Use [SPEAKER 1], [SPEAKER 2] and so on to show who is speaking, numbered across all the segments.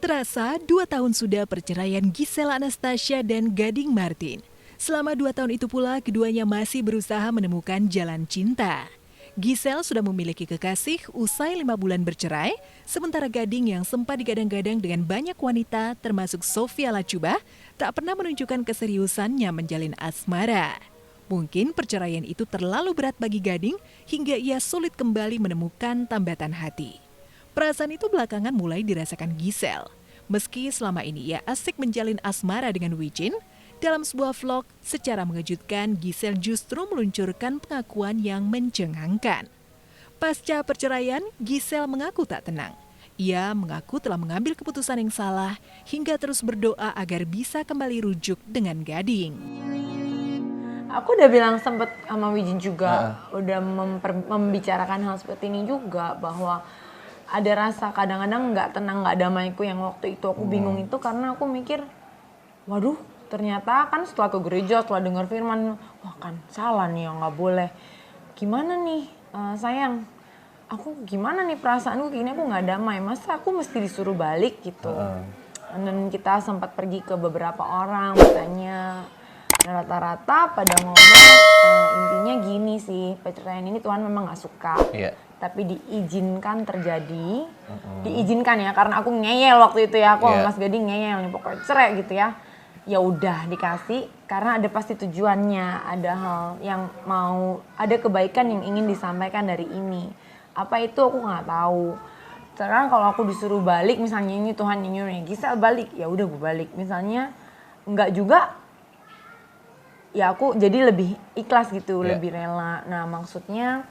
[SPEAKER 1] Terasa 2 tahun sudah perceraian Giselle Anastasia dan Gading Martin. Selama 2 tahun itu pula keduanya masih berusaha menemukan jalan cinta. Giselle sudah memiliki kekasih usai 5 bulan bercerai, sementara Gading yang sempat digadang-gadang dengan banyak wanita termasuk Sofia Latjuba tak pernah menunjukkan keseriusannya menjalin asmara. Mungkin perceraian itu terlalu berat bagi Gading hingga ia sulit kembali menemukan tambatan hati. Perasaan itu belakangan mulai dirasakan Giselle. Meski selama ini ia asik menjalin asmara dengan Wijin, dalam sebuah vlog secara mengejutkan Giselle justru meluncurkan pengakuan yang mencengangkan. Pasca perceraian, Giselle mengaku tak tenang. Ia mengaku telah mengambil keputusan yang salah hingga terus berdoa agar bisa kembali rujuk dengan Gading.
[SPEAKER 2] Aku udah bilang sempet sama Wijin juga, udah membicarakan hal seperti ini juga, bahwa ada rasa kadang-kadang nggak tenang, nggak damaiku yang waktu itu aku bingung itu karena aku mikir, waduh ternyata kan setelah ke gereja, setelah dengar firman, wah kan salah nih, nggak boleh. Gimana nih sayang, aku gimana nih perasaanku gini, aku nggak damai, masa aku mesti disuruh balik gitu. Dan kita sempat pergi ke beberapa orang, bertanya, rata-rata pada ngomong intinya gini sih, perceraian ini Tuhan memang nggak suka. Tapi diizinkan terjadi, diizinkan ya, karena aku ngeyel waktu itu ya, aku sama Mas Gading ngeyel nih, pokoknya cerai gitu ya. Ya udah dikasih, karena ada pasti tujuannya, ada hal yang mau, ada kebaikan yang ingin disampaikan dari ini. Apa itu aku nggak tahu. Sekarang kalau aku disuruh balik, misalnya ini Tuhan yang nyuruh, Giselle balik, ya udah gue balik. Misalnya nggak juga, ya aku jadi lebih ikhlas gitu, lebih rela. Nah maksudnya,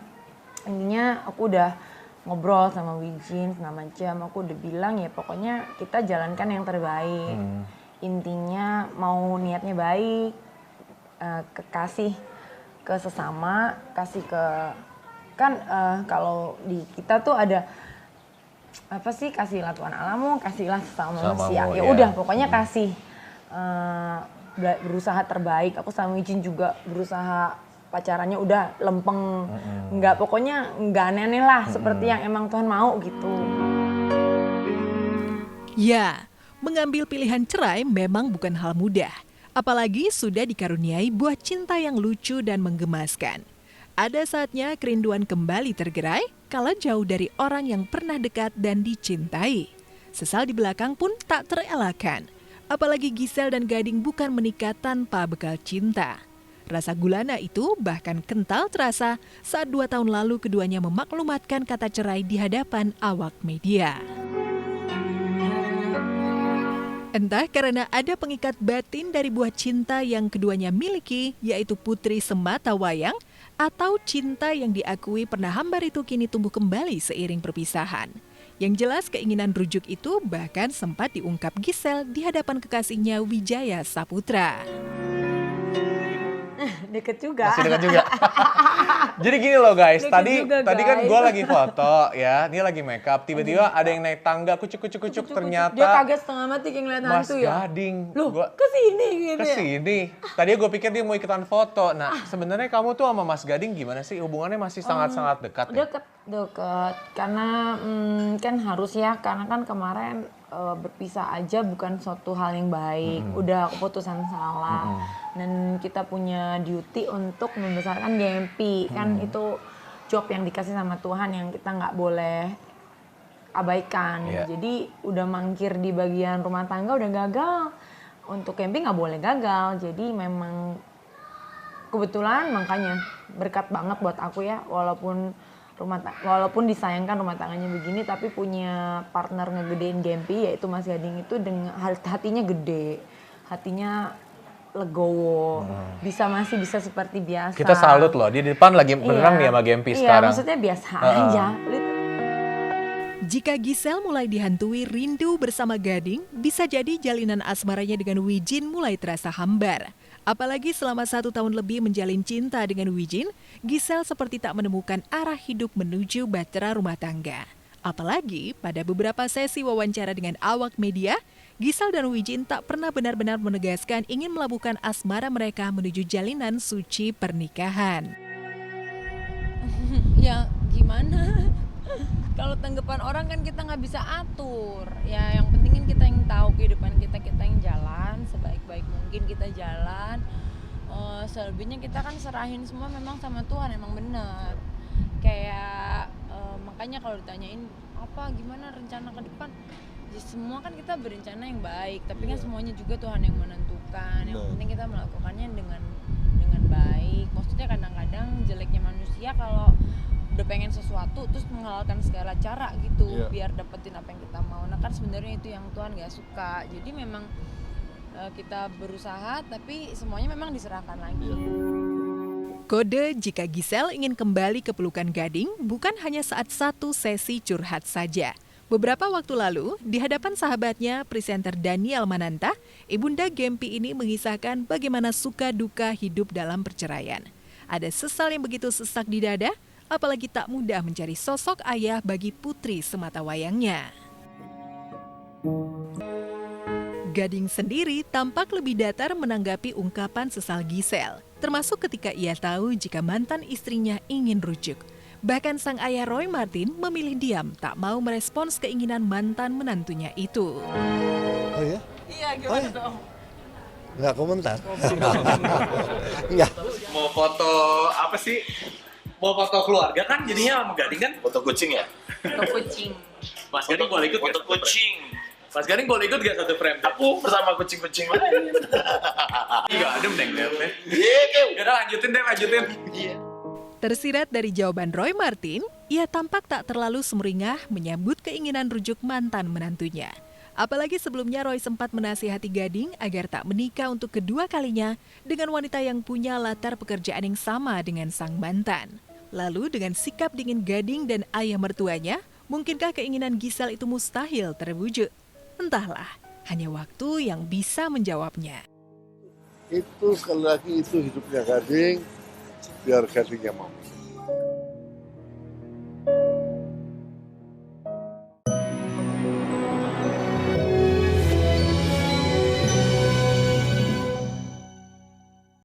[SPEAKER 2] intinya aku udah ngobrol sama Wijin segala macam, aku udah bilang ya pokoknya kita jalankan yang terbaik. Intinya mau niatnya baik, kasih ke sesama, kasih ke, kan kalau di kita tuh ada apa sih, kasihlah Tuhan Allahmu, kasihlah sesama manusia. Ya udah pokoknya kasih, berusaha terbaik. Aku sama Wijin juga berusaha, pacarannya udah lempeng, nggak, pokoknya nggak aneh-aneh lah, seperti yang emang Tuhan mau gitu.
[SPEAKER 1] Ya, mengambil pilihan cerai memang bukan hal mudah, apalagi sudah dikaruniai buah cinta yang lucu dan menggemaskan. Ada saatnya kerinduan kembali tergerai kala jauh dari orang yang pernah dekat dan dicintai. Sesal di belakang pun tak terelakkan, apalagi Giselle dan Gading bukan menikah tanpa bekal cinta. Rasa gulana itu bahkan kental terasa saat 2 tahun lalu keduanya memaklumatkan kata cerai di hadapan awak media. Entah karena ada pengikat batin dari buah cinta yang keduanya miliki, yaitu putri sematawayang, atau cinta yang diakui pernah hambar itu kini tumbuh kembali seiring perpisahan. Yang jelas keinginan rujuk itu bahkan sempat diungkap Giselle di hadapan kekasihnya Wijaya Saputra.
[SPEAKER 2] Deket juga.
[SPEAKER 3] Masih dekat juga. Jadi gini loh guys,
[SPEAKER 2] Deket
[SPEAKER 3] tadi
[SPEAKER 2] juga,
[SPEAKER 3] kan
[SPEAKER 2] guys.
[SPEAKER 3] gue lagi foto ya, dia lagi make up, tiba-tiba ada yang naik tangga, kucuk ternyata
[SPEAKER 2] Dia kaget setengah mati kayak ngeliat
[SPEAKER 3] Mas
[SPEAKER 2] hantu ya.
[SPEAKER 3] Gading.
[SPEAKER 2] Loh, kesini gitu ya.
[SPEAKER 3] Kesini. Tadinya gue pikir dia mau ikutan foto. Nah, sebenarnya kamu tuh sama Mas Gading gimana sih? Hubungannya masih sangat-sangat dekat ya?
[SPEAKER 2] Deket. Karena kan harus ya, karena kan kemarin berpisah aja bukan suatu hal yang baik. Udah keputusan salah. Dan kita punya duty untuk membesarkan GMP. Kan itu job yang dikasih sama Tuhan yang kita nggak boleh abaikan. Jadi udah mangkir di bagian rumah tangga udah gagal. Untuk camping nggak boleh gagal. Jadi memang kebetulan makanya berkat banget buat aku ya, walaupun disayangkan rumah tangganya begini, tapi punya partner ngegedein Gempi yaitu Mas Gading itu dengan hatinya gede, hatinya legowo, masih bisa seperti biasa.
[SPEAKER 3] Kita salut loh, dia di depan lagi berenang nih sama Gempi sekarang.
[SPEAKER 2] Iya, maksudnya biasa aja.
[SPEAKER 1] Jika Giselle mulai dihantui rindu bersama Gading, bisa jadi jalinan asmaranya dengan Wijin mulai terasa hambar. Apalagi selama 1 tahun lebih menjalin cinta dengan Wijin, Giselle seperti tak menemukan arah hidup menuju bahtera rumah tangga. Apalagi pada beberapa sesi wawancara dengan awak media, Giselle dan Wijin tak pernah benar-benar menegaskan ingin melabuhkan asmara mereka menuju jalinan suci pernikahan.
[SPEAKER 2] Ya gimana? kalau tanggapan orang kan kita nggak bisa atur. Ya yang penting kan kita yang tahu kehidupan kita, kita yang jalan sebaik-baik mungkin kita jalan. Selebihnya kita kan serahin semua memang sama Tuhan, emang bener. Kayak makanya kalau ditanyain apa gimana rencana ke depan, ya semua kan kita berencana yang baik, tapi kan semuanya juga Tuhan yang menentukan. Yang penting kita melakukannya dengan baik. Maksudnya kadang-kadang jeleknya manusia kalau udah pengen sesuatu terus menghalalkan segala cara gitu biar dapetin apa yang kita mau. Nah kan sebenarnya itu yang Tuhan gak suka. Jadi memang kita berusaha tapi semuanya memang diserahkan lagi.
[SPEAKER 1] Kode jika Giselle ingin kembali ke pelukan Gading bukan hanya saat satu sesi curhat saja. Beberapa waktu lalu, di hadapan sahabatnya, presenter Daniel Mananta, Ibunda Gempi ini mengisahkan bagaimana suka duka hidup dalam perceraian. Ada sesal yang begitu sesak di dada, apalagi tak mudah mencari sosok ayah bagi putri sematawayangnya. Gading sendiri tampak lebih datar menanggapi ungkapan sesal Giselle, termasuk ketika ia tahu jika mantan istrinya ingin rujuk. Bahkan sang ayah Roy Martin memilih diam, tak mau merespons keinginan mantan menantunya itu.
[SPEAKER 4] Oh ya?
[SPEAKER 2] Iya gimana dong?
[SPEAKER 4] Nggak komentar. Nggak.
[SPEAKER 5] Mau foto apa sih? Mau foto keluarga kan jadinya sama Gading kan? Foto kucing ya?
[SPEAKER 2] Foto kucing.
[SPEAKER 5] Mas Gading boleh ikut
[SPEAKER 6] Foto kucing.
[SPEAKER 5] Mas Gading boleh ikut gak satu frame?
[SPEAKER 6] Aku bersama kucing-kucing lain.
[SPEAKER 5] Iya adem deh liatnya.
[SPEAKER 6] Iya,
[SPEAKER 5] Yaudah lanjutin.
[SPEAKER 6] Iya.
[SPEAKER 1] Tersirat dari jawaban Roy Martin, ia tampak tak terlalu sumringah menyambut keinginan rujuk mantan menantunya. Apalagi sebelumnya Roy sempat menasihati Gading agar tak menikah untuk kedua kalinya dengan wanita yang punya latar pekerjaan yang sama dengan sang mantan. Lalu dengan sikap dingin Gading dan ayah mertuanya, mungkinkah keinginan Giselle itu mustahil terwujud? Entahlah, hanya waktu yang bisa menjawabnya.
[SPEAKER 4] Itu sekali lagi itu hidupnya Gading, biar Gading yang mau.